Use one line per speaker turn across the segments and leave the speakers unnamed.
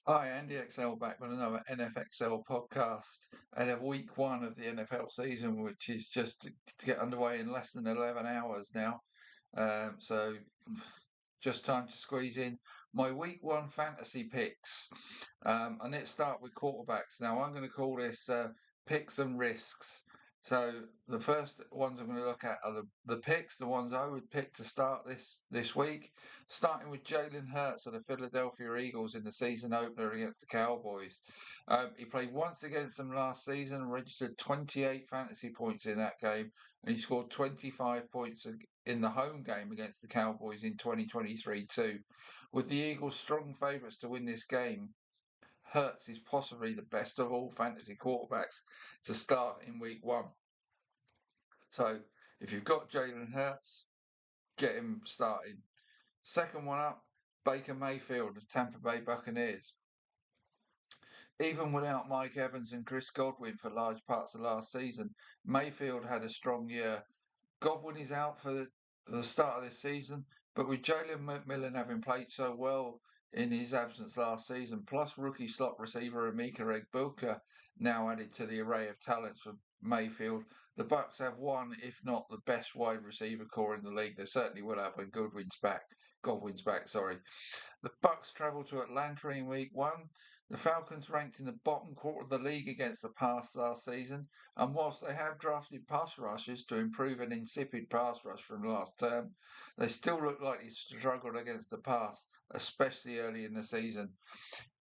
Hi, Andy XL back with another NFXL podcast and of week one of the NFL season, which is just to get underway in less than 11 hours now. So just time to squeeze in my week one fantasy picks. And let's start with quarterbacks. Now, I'm going to call this picks and risks. So the first ones I'm going to look at are the picks, the ones I would pick to start this week, starting with Jalen Hurts of the Philadelphia Eagles in the season opener against the Cowboys. He played once against them last season, registered 28 fantasy points in that game, and he scored 25 points in the home game against the Cowboys in 2023 too. With the Eagles strong favourites to win this game, Hurts is possibly the best of all fantasy quarterbacks to start in week one. So if you've got Jalen Hurts, get him starting. Second one up, Baker Mayfield of Tampa Bay Buccaneers. Even without Mike Evans and Chris Godwin for large parts of last season, Mayfield had a strong year. Godwin is out for the start of this season, but with Jalen McMillan having played so well in his absence last season, plus rookie slot receiver Emeka Egbuka now added to the array of talents for Mayfield, the Bucks have one, if not the best wide receiver core in the league. They certainly will have when Godwin's back. Sorry. The Bucks travel to Atlanta in week one. The Falcons ranked in the bottom quarter of the league against the pass last season, and whilst they have drafted pass rushers to improve an insipid pass rush from last term, they still look like they struggled against the pass, especially early in the season.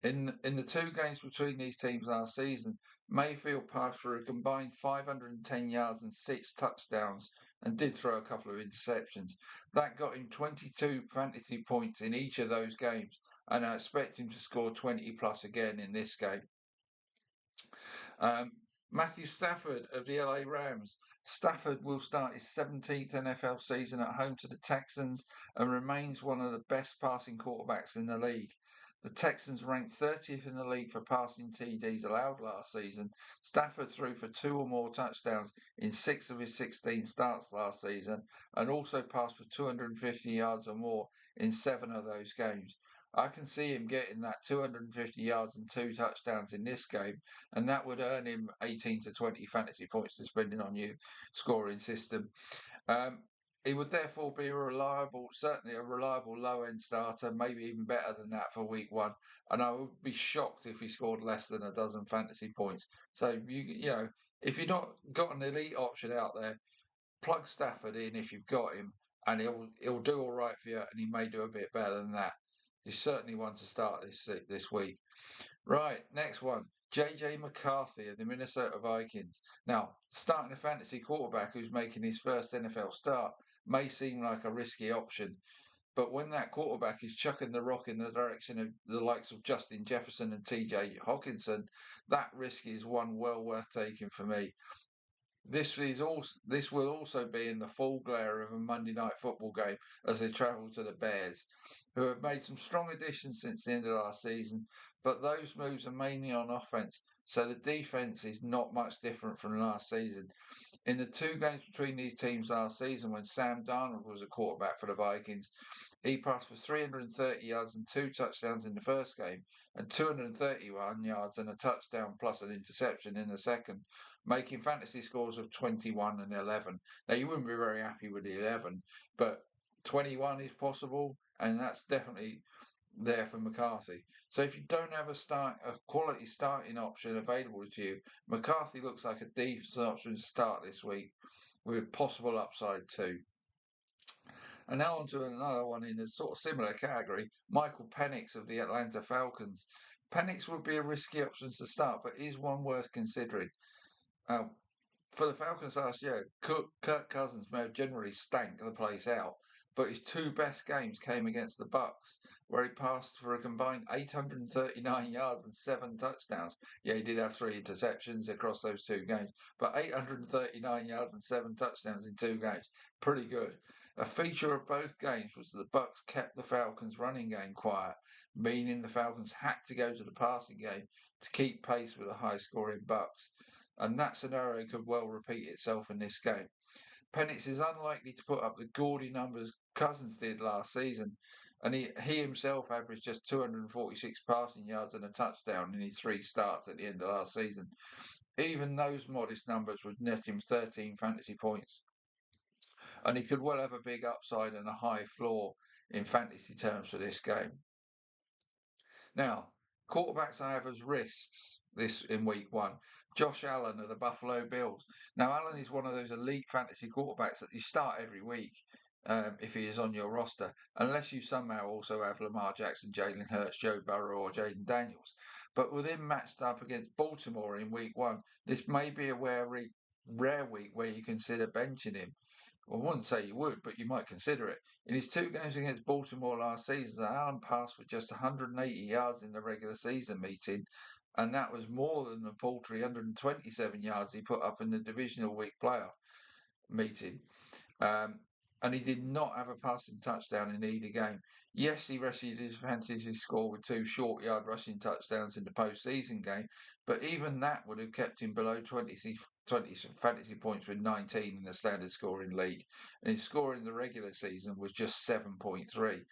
In the two games between these teams last season, Mayfield passed for a combined 510 yards and 6 touchdowns and did throw a couple of interceptions. That got him 22 fantasy points in each of those games, and I expect him to score 20 plus again in this game. Um, Matthew Stafford of the LA Rams. Stafford will start his 17th NFL season at home to the Texans and remains one of the best passing quarterbacks in the league. The Texans ranked 30th in the league for passing TDs allowed last season. Stafford threw for 2 or more touchdowns in 6 of his 16 starts last season and also passed for 250 yards or more in 7 of those games. I can see him getting that 250 yards and 2 touchdowns in this game, and that would earn him 18 to 20 fantasy points, depending on your scoring system. Um, he would therefore be certainly a reliable low end starter, maybe even better than that for week one. And I would be shocked if he scored less than a dozen fantasy points. So if you've not got an elite option out there, plug Stafford in if you've got him, and he'll do all right for you, and he may do a bit better than that. He's certainly one to start this week. Right, next one. JJ McCarthy of the Minnesota Vikings. Now, starting a fantasy quarterback who's making his first NFL start may seem like a risky option, but when that quarterback is chucking the rock in the direction of the likes of Justin Jefferson and TJ Hawkinson, that risk is one well worth taking for me. This will also be in the full glare of a Monday night football game as they travel to the Bears, who have made some strong additions since the end of last season, but those moves are mainly on offense, so the defense is not much different from last season. In the two games between these teams last season, when Sam Darnold was a quarterback for the Vikings, he passed for 330 yards and 2 touchdowns in the first game, and 231 yards and a touchdown plus an interception in the second, making fantasy scores of 21 and 11. Now, you wouldn't be very happy with the 11, but 21 is possible, and that's definitely there for McCarthy. So if you don't have a quality starting option available to you, McCarthy looks like a decent option to start this week with possible upside too. And now on to another one in a sort of similar category, Michael Penix of the Atlanta Falcons. Penix would be a risky option to start, but is one worth considering. Uh, for the Falcons last year, Kirk Cousins may have generally stank the place out, but his two best games came against the Bucks, where he passed for a combined 839 yards and 7 touchdowns. Yeah, he did have 3 interceptions across those two games, but 839 yards and 7 touchdowns in 2 games, pretty good. A feature of both games was that the Bucks kept the Falcons' running game quiet, meaning the Falcons had to go to the passing game to keep pace with the high-scoring Bucks, and that scenario could well repeat itself in this game. Penix is unlikely to put up the gaudy numbers Cousins did last season, And he himself averaged just 246 passing yards and a touchdown in his 3 starts at the end of last season. Even those modest numbers would net him 13 fantasy points. And he could well have a big upside and a high floor in fantasy terms for this game. Now, quarterbacks I have as risks this in week 1. Josh Allen of the Buffalo Bills. Now, Allen is one of those elite fantasy quarterbacks that you start every week if he is on your roster, unless you somehow also have Lamar Jackson, Jalen Hurts, Joe Burrow, or Jaden Daniels. But with him matched up against Baltimore in week 1, this may be a rare week where you consider benching him. Well, I wouldn't say you would, but you might consider it. In his 2 games against Baltimore last season, Allen passed for just 180 yards in the regular season meeting, and that was more than the paltry 127 yards he put up in the divisional week playoff meeting. And he did not have a passing touchdown in either game. Yes, he rescued his fantasy score with 2 short yard rushing touchdowns in the postseason game, but even that would have kept him below 20 fantasy points with 19 in the standard scoring league. And his score in the regular season was just 7.3.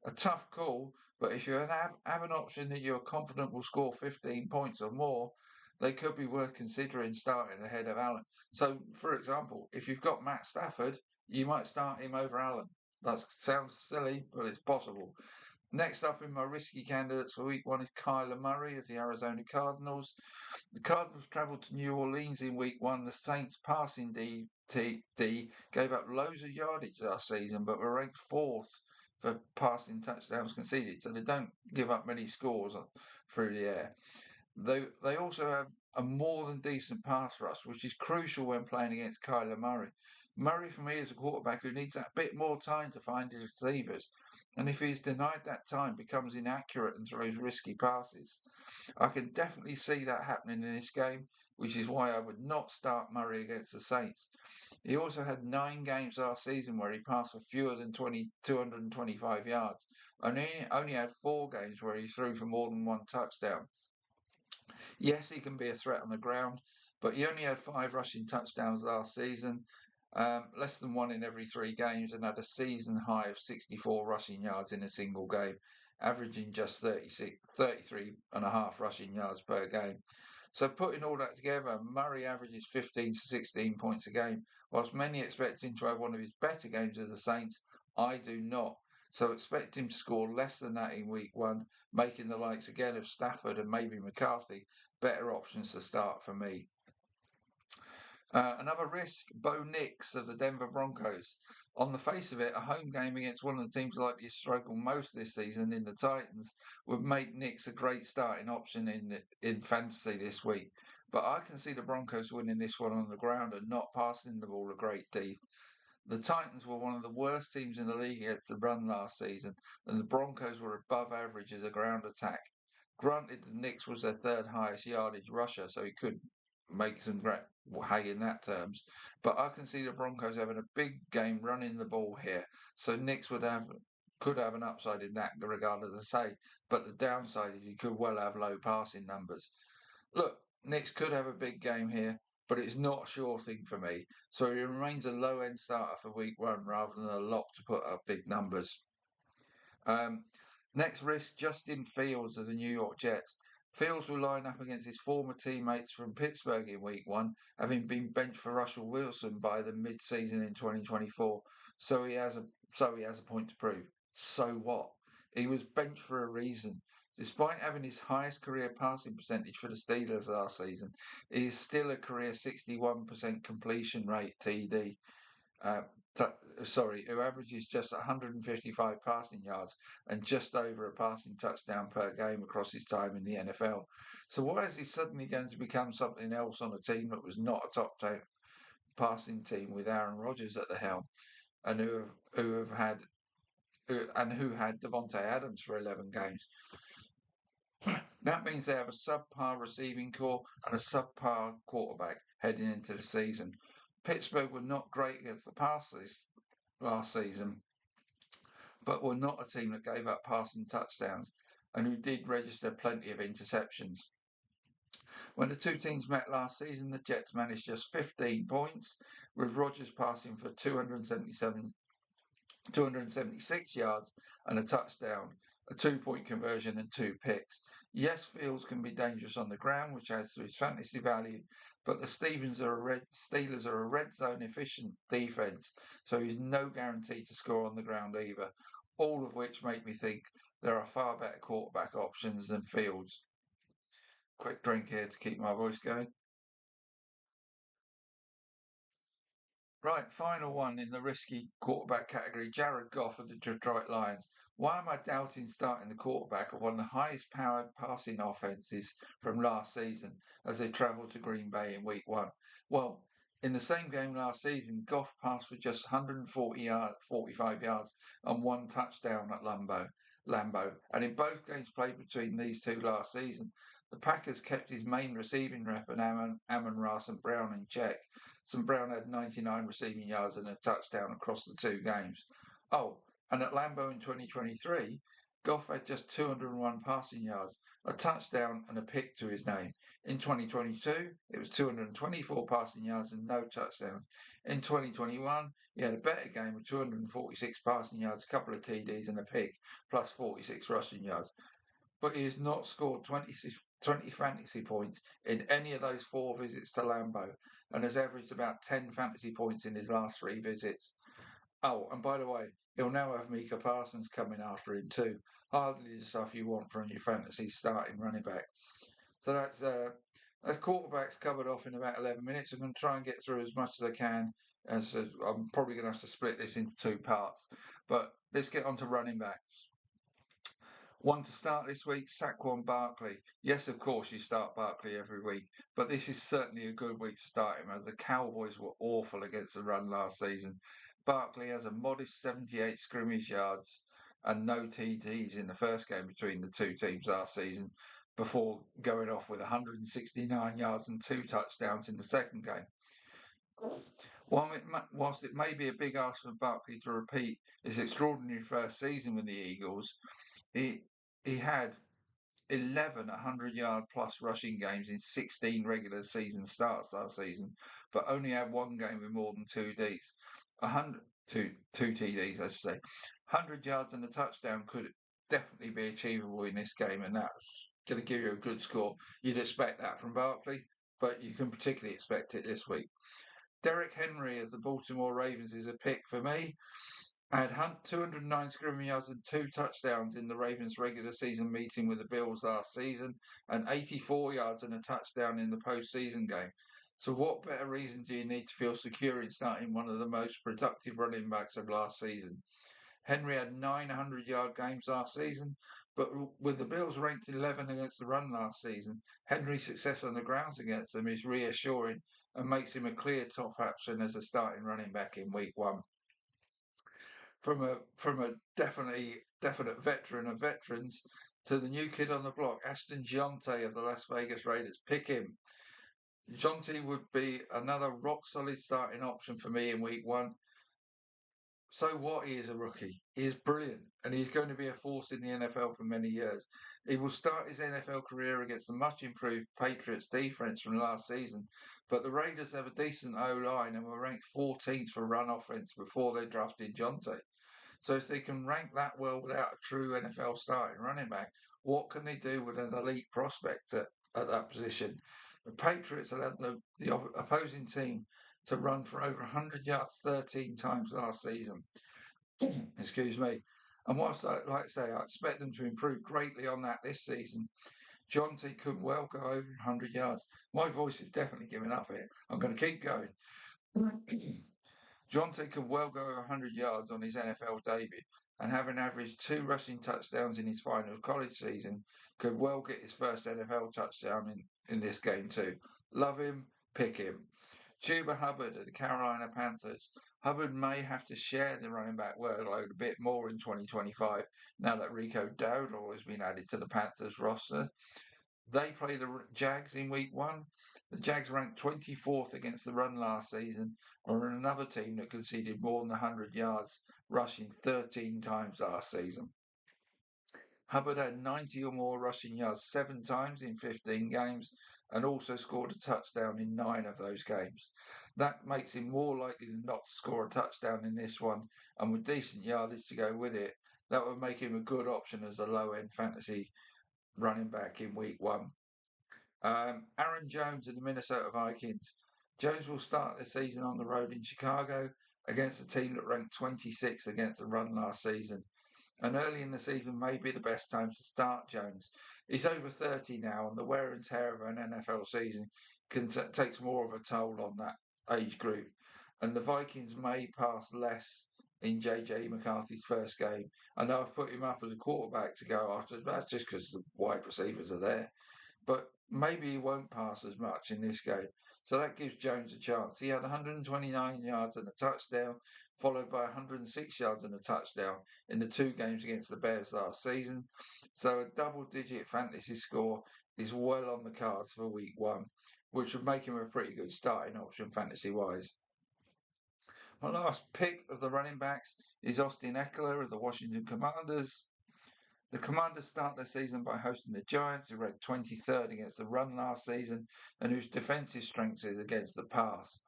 A tough call, but if you have an option that you're confident will score 15 points or more, they could be worth considering starting ahead of Allen. So, for example, if you've got Matt Stafford, you might start him over Allen. That sounds silly, but it's possible. Next up in my risky candidates for week 1 is Kyler Murray of the Arizona Cardinals. The Cardinals travelled to New Orleans in week 1. The Saints passing D gave up loads of yardage last season, but were ranked 4th for passing touchdowns conceded, so they don't give up many scores through the air. They also have a more than decent pass rush, which is crucial when playing against Kyler Murray. Murray, for me, is a quarterback who needs that bit more time to find his receivers, and if he's denied that time, becomes inaccurate and throws risky passes. I can definitely see that happening in this game, which is why I would not start Murray against the Saints. He also had 9 games last season where he passed for fewer than 225 yards, and he only had 4 games where he threw for more than 1 touchdown. Yes, he can be a threat on the ground, but he only had 5 rushing touchdowns last season, less than 1 in every 3 games, and had a season high of 64 rushing yards in a single game, averaging just 33.5 rushing yards per game. So putting all that together, Murray averages 15 to 16 points a game. Whilst many expect him to have one of his better games as the Saints, I do not. So expect him to score less than that in week 1, making the likes again of Stafford and maybe McCarthy better options to start for me. Another risk, Bo Nix of the Denver Broncos. On the face of it, a home game against one of the teams likely to struggle most this season in the Titans would make Nix a great starting option in fantasy this week. But I can see the Broncos winning this one on the ground and not passing the ball a great deal. The Titans were one of the worst teams in the league against the run last season, and the Broncos were above average as a ground attack. Granted, the Nix was their 3rd highest yardage rusher, so he could make some hay in that terms. But I can see the Broncos having a big game running the ball here. So Nix could have an upside in that regard, as I say. But the downside is he could well have low passing numbers. Look, Nix could have a big game here, but it's not a sure thing for me. So he remains a low end starter for week 1 rather than a lock to put up big numbers. Next risk, Justin Fields of the New York Jets. Fields will line up against his former teammates from Pittsburgh in week 1, having been benched for Russell Wilson by the mid-season in 2024. So he has a point to prove. So what? He was benched for a reason. Despite having his highest career passing percentage for the Steelers last season, he is still a career 61% completion rate TD. Who averages just 155 passing yards and just over a passing touchdown per game across his time in the NFL. So why is he suddenly going to become something else on a team that was not a top 10 passing team with Aaron Rodgers at the helm, and who had Devontae Adams for 11 games? That means they have a subpar receiving core and a subpar quarterback heading into the season. Pittsburgh were not great against the passes last season, but were not a team that gave up passing touchdowns and who did register plenty of interceptions. When the 2 teams met last season, the Jets managed just 15 points, with Rodgers passing for 277 276 yards and a touchdown, a 2-point conversion and 2 picks. Yes, Fields can be dangerous on the ground, which adds to his fantasy value, but the Steelers are a red zone efficient defense, so he's no guarantee to score on the ground either. All of which make me think there are far better quarterback options than Fields. Quick drink here to keep my voice going. Right, final one in the risky quarterback category, Jared Goff of the Detroit Lions. Why am I doubting starting the quarterback of one of the highest powered passing offenses from last season as they travel to Green Bay in week one? Well, in the same game last season, Goff passed for just 45 yards and 1 touchdown at Lambeau. And in both games played between these two last season, the Packers kept his main receiving rep and Amon-Ra St. Brown in check. St. Brown had 99 receiving yards and a touchdown across the two games. Oh, and at Lambeau in 2023, Goff had just 201 passing yards, a touchdown and a pick to his name. In 2022, it was 224 passing yards and no touchdowns. In 2021, he had a better game with 246 passing yards, a couple of TDs and a pick, plus 46 rushing yards. But he has not scored 20 fantasy points in any of those 4 visits to Lambeau and has averaged about 10 fantasy points in his last 3 visits. Oh, and by the way, he'll now have Micah Parsons coming after him too. Hardly the stuff you want from your fantasy starting running back. So that's quarterbacks covered off in about 11 minutes. I'm going to try and get through as much as I can. So I'm probably going to have to split this into 2 parts. But let's get on to running backs. One to start this week, Saquon Barkley. Yes, of course, you start Barkley every week, but this is certainly a good week to start him as the Cowboys were awful against the run last season. Barkley has a modest 78 scrimmage yards and no TDs in the first game between the two teams last season before going off with 169 yards and 2 touchdowns in the second game. Whilst it may be a big ask for Barkley to repeat his extraordinary first season with the Eagles, he had 11 100-yard plus rushing games in 16 regular season starts last season, but only had 1 game with more than 2 Ds. 2 TDs, I should say. 100 yards and a touchdown could definitely be achievable in this game, and that's going to give you a good score. You'd expect that from Barkley, but you can particularly expect it this week. Derrick Henry of the Baltimore Ravens is a pick for me. Had 209 scrimmage yards and 2 touchdowns in the Ravens' regular season meeting with the Bills last season, and 84 yards and a touchdown in the postseason game. So what better reason do you need to feel secure in starting one of the most productive running backs of last season? Henry had 900-yard games last season, but with the Bills ranked 11 against the run last season, Henry's success on the grounds against them is reassuring and makes him a clear top option as a starting running back in week one. From a definite veteran of veterans to the new kid on the block, Ashton Gionte of the Las Vegas Raiders. Pick him. Gionte would be another rock solid starting option for me in week one. So what? He is a rookie. He is brilliant, and he's going to be a force in the NFL for many years. He will start his NFL career against the much improved Patriots defense from last season, but the Raiders have a decent O-line and were ranked 14th for run offense before they drafted Gionte. So if they can rank that well without a true NFL starting running back, what can they do with an elite prospect at that position? The Patriots allowed the opposing team to run for over 100 yards 13 times last season. Excuse me. And whilst I expect them to improve greatly on that this season, Gionte could well go over 100 yards. My voice is definitely giving up here. I'm going to keep going. Gionte could well go over 100 yards on his NFL debut, and having averaged 2 rushing touchdowns in his final college season, could well get his first NFL touchdown in this game too. Love him, pick him. Chuba Hubbard of the Carolina Panthers. Hubbard may have to share the running back workload a bit more in 2025 now that Rico Dowdle has been added to the Panthers roster. They play the Jags in week one. The Jags ranked 24th against the run last season, and are another team that conceded more than 100 yards rushing 13 times last season. Hubbard had 90 or more rushing yards 7 times in 15 games and also scored a touchdown in 9 of those games. That makes him more likely than not to score a touchdown in this one, and with decent yardage to go with it, that would make him a good option as a low-end fantasy running back in week 1. Aaron Jones and the Minnesota Vikings. Jones will start the season on the road in Chicago against a team that ranked 26th against the run last season. And early in the season may be the best time to start Jones. He's over 30 now, and the wear and tear of an NFL season takes more of a toll on that age group. And the Vikings may pass less in J.J. McCarthy's first game. I know I've put him up as a quarterback to go after, but that's just because the wide receivers are there. But maybe he won't pass as much in this game. So that gives Jones a chance. He had 129 yards and a touchdown, followed by 106 yards and a touchdown in the 2 games against the Bears last season. So a double-digit fantasy score is well on the cards for week 1, which would make him a pretty good starting option fantasy-wise. My last pick of the running backs is Austin Ekeler of the Washington Commanders. The Commanders start their season by hosting the Giants, who ranked 23rd against the run last season and whose defensive strength is against the pass,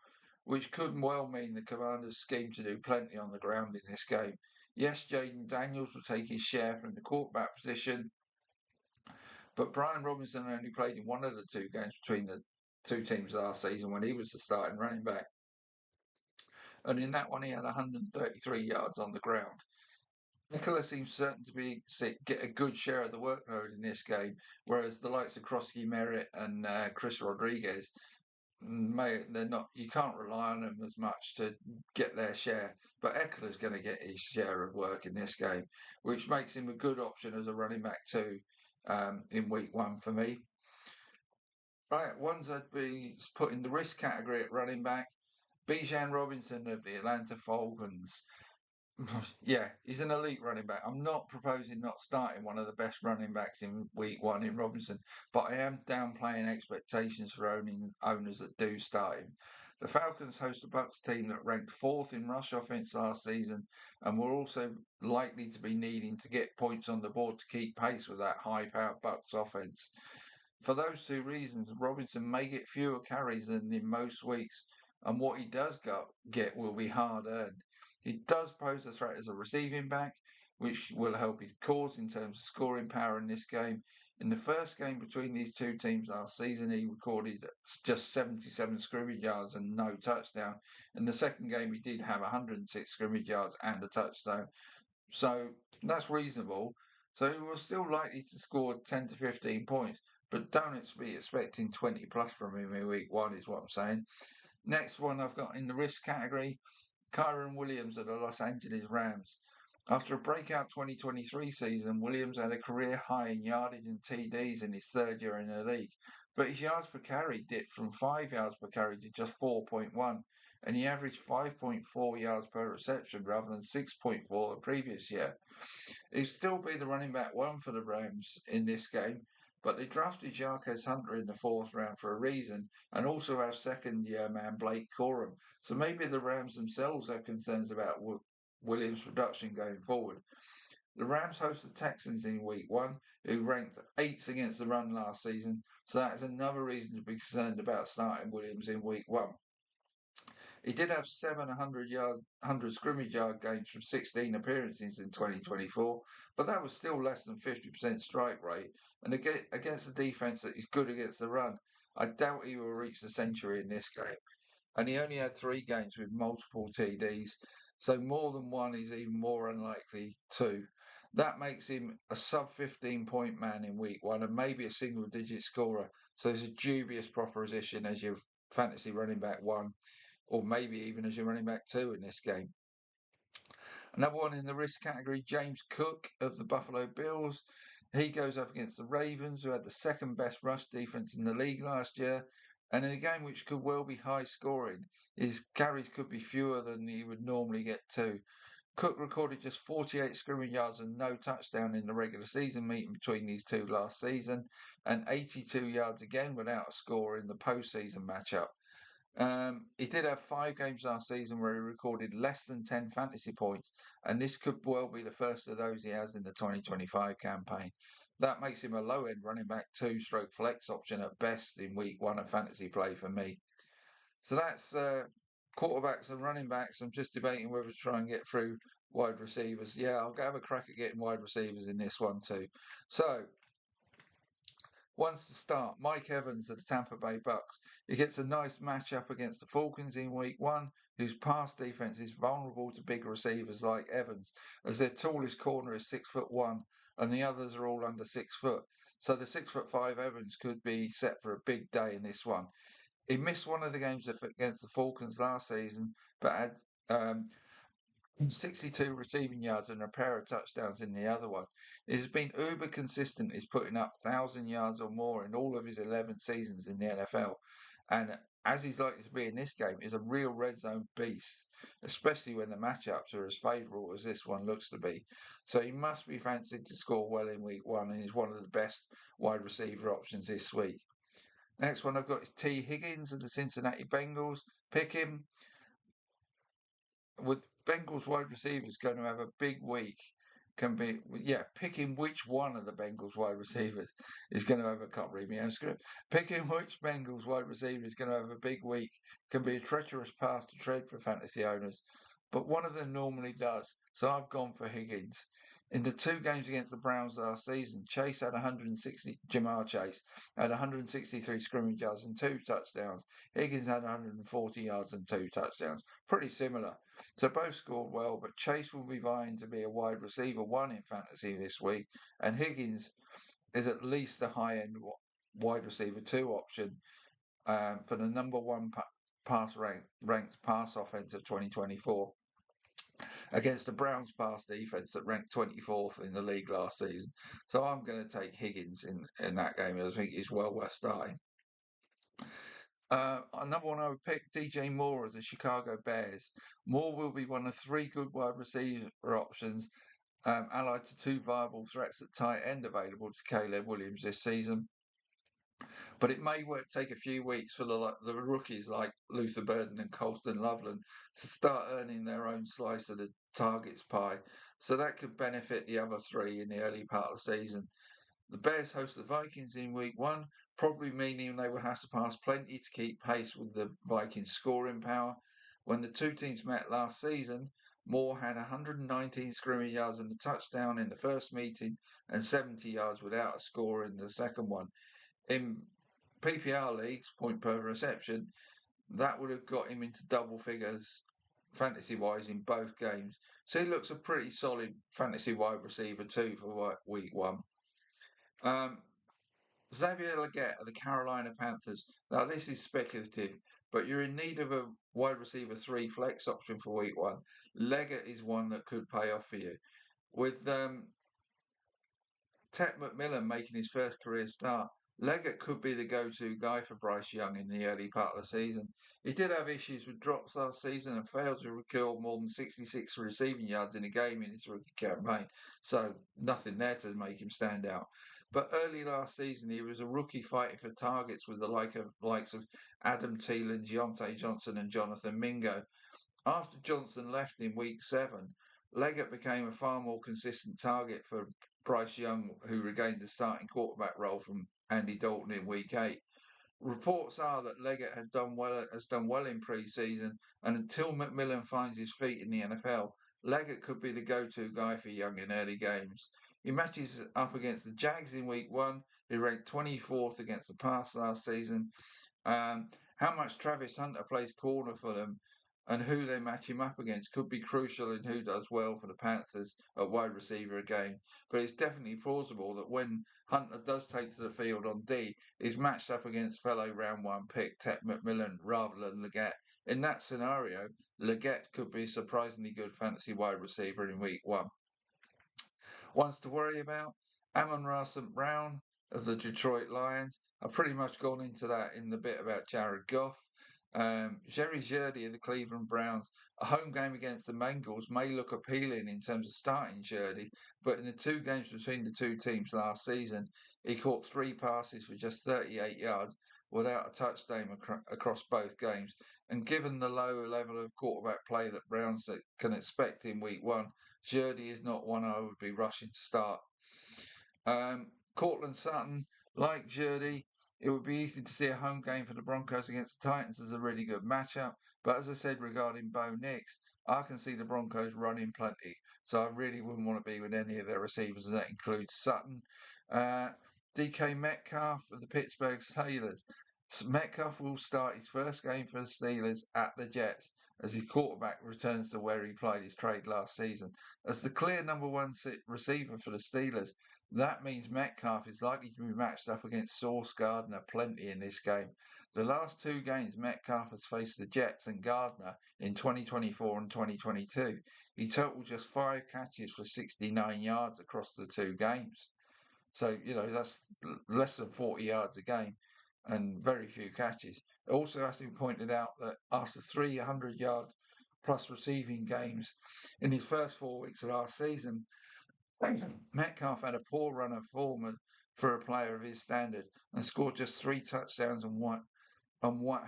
which could well mean the Commanders scheme to do plenty on the ground in this game. Yes, Jaden Daniels will take his share from the quarterback position, but Brian Robinson only played in one of the 2 games between the 2 teams last season when he was the starting running back. And in that one, he had 133 yards on the ground. Ekeler seems certain to get a good share of the workload in this game, whereas the likes of Krosky Merritt and Chris Rodriguez, they're not. You can't rely on them as much to get their share. But Ekeler's going to get his share of work in this game, which makes him a good option as a running back too in week 1 for me. Right, ones I'd be put in the risk category at running back. Bijan Robinson of the Atlanta Falcons. Yeah, he's an elite running back. I'm not proposing not starting one of the best running backs in week 1 in Robinson, but I am downplaying expectations for owners that do start him. The Falcons host a Bucs team that ranked 4th in rush offense last season and were also likely to be needing to get points on the board to keep pace with that high-powered Bucs offense. For those 2 reasons, Robinson may get fewer carries than in most weeks, and what he does get will be hard-earned. He does pose a threat as a receiving back, which will help his cause in terms of scoring power in this game. In the first game between these 2 teams last season, he recorded just 77 scrimmage yards and no touchdown. In the second game, he did have 106 scrimmage yards and a touchdown. So that's reasonable. So he was still likely to score 10 to 15 points, but don't be expecting 20 plus from him in week 1 is what I'm saying. Next one I've got in the risk category, Kyren Williams of the Los Angeles Rams. After a breakout 2023 season, Williams had a career high in yardage and TDs in his 3rd year in the league, but his yards per carry dipped from 5 yards per carry to just 4.1, and he averaged 5.4 yards per reception rather than 6.4 the previous year. He'll still be the running back 1 for the Rams in this game, but they drafted Jarquez Hunter in the 4th round for a reason, and also have 2nd-year man Blake Corum. So maybe the Rams themselves have concerns about Williams' production going forward. The Rams host the Texans in week 1, who ranked 8th against the run last season, so that's another reason to be concerned about starting Williams in week 1. He did have 100 scrimmage yard games from 16 appearances in 2024, but that was still less than 50% strike rate. And against a defense that is good against the run, I doubt he will reach the century in this game. And he only had 3 games with multiple TDs, so more than 1 is even more unlikely too. That makes him a sub 15 point man in week 1 and maybe a single digit scorer. So it's a dubious proposition as your fantasy running back 1, or maybe even as your running back 2 in this game. Another one in the risk category, James Cook of the Buffalo Bills. He goes up against the Ravens, who had the 2nd best rush defense in the league last year. And in a game which could well be high scoring, his carries could be fewer than he would normally get to. Cook recorded just 48 scrimmage yards and no touchdown in the regular season meeting between these 2 last season, and 82 yards again without a score in the postseason matchup. He did have 5 games last season where he recorded less than 10 fantasy points, and this could well be the first of those he has in the 2025 campaign. That makes him a low end running back 2 stroke flex option at best in week 1 of fantasy play for me. So that's quarterbacks and running backs. I'm just debating whether to try and get through wide receivers. Yeah, I'll have a crack at getting wide receivers in this one too. So, once to start, Mike Evans of the Tampa Bay Bucks. He gets a nice matchup against the Falcons in week 1, whose pass defense is vulnerable to big receivers like Evans, as their tallest corner is 6'1", and the others are all under 6 foot. So the 6'5" Evans could be set for a big day in this one. He missed one of the games against the Falcons last season, but had 62 receiving yards and a pair of touchdowns in the other one. He's been uber consistent. He's putting up 1,000 yards or more in all of his 11 seasons in the NFL. And as he's likely to be in this game, is a real red zone beast, especially when the matchups are as favourable as this one looks to be. So he must be fancied to score well in week 1 and he's one of the best wide receiver options this week. Next one I've got is T. Higgins of the Cincinnati Bengals. Pick him. With Bengals wide receivers going to have a big week, can be, picking which one of the Bengals wide receivers is going to have a, can't read my own script, picking which Bengals wide receiver is going to have a big week can be a treacherous path to tread for fantasy owners, but one of them normally does. So I've gone for Higgins. In the 2 games against the Browns last season, Jamar Chase had 163 scrimmage yards and 2 touchdowns. Higgins had 140 yards and 2 touchdowns. Pretty similar. So both scored well, but Chase will be vying to be a wide receiver 1 in fantasy this week, and Higgins is at least a high-end wide receiver 2 option for the number 1 ranked pass offense of 2024 against the Browns pass defense that ranked 24th in the league last season. So I'm going to take Higgins in that game. I think he's well worth starting. Another one I would pick, DJ Moore of the Chicago Bears. Moore will be one of 3 good wide receiver options, allied to 2 viable threats at tight end available to Caleb Williams this season. But it may take a few weeks for the rookies like Luther Burden and Colston Loveland to start earning their own slice of the targets pie. So that could benefit the other 3 in the early part of the season. The Bears host the Vikings in week 1, probably meaning they will have to pass plenty to keep pace with the Vikings' scoring power. When the 2 teams met last season, Moore had 119 scrimmage yards and a touchdown in the first meeting and 70 yards without a score in the second one. In PPR leagues, point per reception, that would have got him into double figures fantasy-wise in both games. So he looks a pretty solid fantasy wide receiver too for week 1. Xavier Legette of the Carolina Panthers. Now, this is speculative, but you're in need of a wide receiver 3 flex option for week 1. Legette is one that could pay off for you. With Ted McMillan making his first career start, Legette could be the go-to guy for Bryce Young in the early part of the season. He did have issues with drops last season and failed to record more than 66 receiving yards in a game in his rookie campaign, so nothing there to make him stand out. But early last season, he was a rookie fighting for targets with the likes of Adam Thielen, Deontay Johnson, and Jonathan Mingo. After Johnson left in week 7, Legette became a far more consistent target for Bryce Young, who regained the starting quarterback role from Andy Dalton in week 8. Reports are that Legette has done well in pre-season, and until McMillan finds his feet in the NFL, Legette could be the go-to guy for Young in early games. He matches up against the Jags in week 1, who ranked 24th against the pass last season. How much Travis Hunter plays corner for them and who they match him up against could be crucial in who does well for the Panthers at wide receiver again. But it's definitely plausible that when Hunter does take to the field on D, he's matched up against fellow round 1 pick Ted McMillan rather than Legette. In that scenario, Legette could be a surprisingly good fantasy wide receiver in week 1. Ones to worry about, Amon-Ra St. Brown of the Detroit Lions. I've pretty much gone into that in the bit about Jared Goff. Jerry Jeudy of the Cleveland Browns. A home game against the Bengals may look appealing in terms of starting Jeudy, but in the 2 games between the 2 teams last season, He caught 3 passes for just 38 yards without a touchdown across both games. And given the low level of quarterback play that Browns can expect in week one, Jurdy is not one I would be rushing to start. Courtland Sutton, like Jurdy, it would be easy to see a home game for the Broncos against the Titans as a really good matchup. But as I said regarding Bo Nix, I can see the Broncos running plenty. So I really wouldn't want to be with any of their receivers, and that includes Sutton. DK Metcalf of the Pittsburgh Steelers. Metcalf will start his first game for the Steelers at the Jets as his quarterback returns to where he played his trade last season. As the clear number one receiver for the Steelers, that means Metcalf is likely to be matched up against Sauce Gardner plenty in this game. The last 2 games Metcalf has faced the Jets and Gardner in 2024 and 2022. He totaled just 5 catches for 69 yards across the 2 games. So, that's less than 40 yards a game and very few catches. It also has to be pointed out that after 300-yard plus receiving games in his first 4 weeks of last season, Metcalf had a poor run of form for a player of his standard and scored just 3 touchdowns and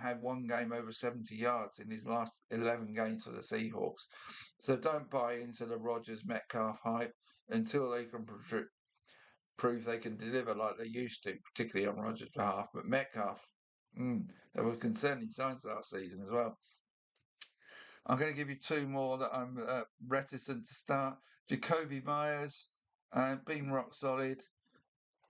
had 1 game over 70 yards in his last 11 games for the Seahawks. So don't buy into the Rodgers Metcalf hype until they can prove they can deliver like they used to, particularly on Rodgers' behalf. But Metcalf, there were concerning signs last season as well. I'm going to give you 2 more that I'm reticent to start. Jacoby Myers, been rock solid,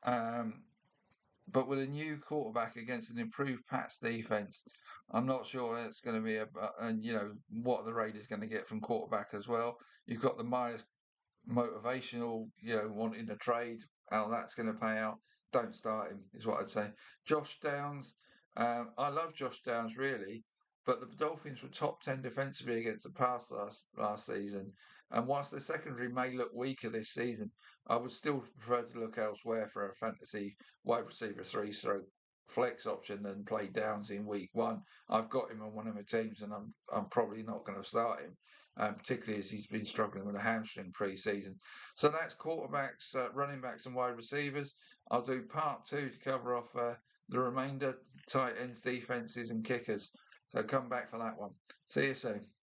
but with a new quarterback against an improved Pats defense, I'm not sure it's going to be what the Raiders going to get from quarterback as well. You've got the Myers motivational, wanting to trade, how that's going to pay out. Don't start him, is what I'd say. Josh Downs, I love Josh Downs really, but the Dolphins were top 10 defensively against the pass last season. And whilst the secondary may look weaker this season, I would still prefer to look elsewhere for a fantasy wide receiver 3-stroke flex option than play Downs in week one. I've got him on one of my teams, and I'm probably not going to start him, particularly as he's been struggling with a hamstring pre-season. So that's quarterbacks, running backs, and wide receivers. I'll do part 2 to cover off the remainder, tight ends, defenses, and kickers. So come back for that one. See you soon.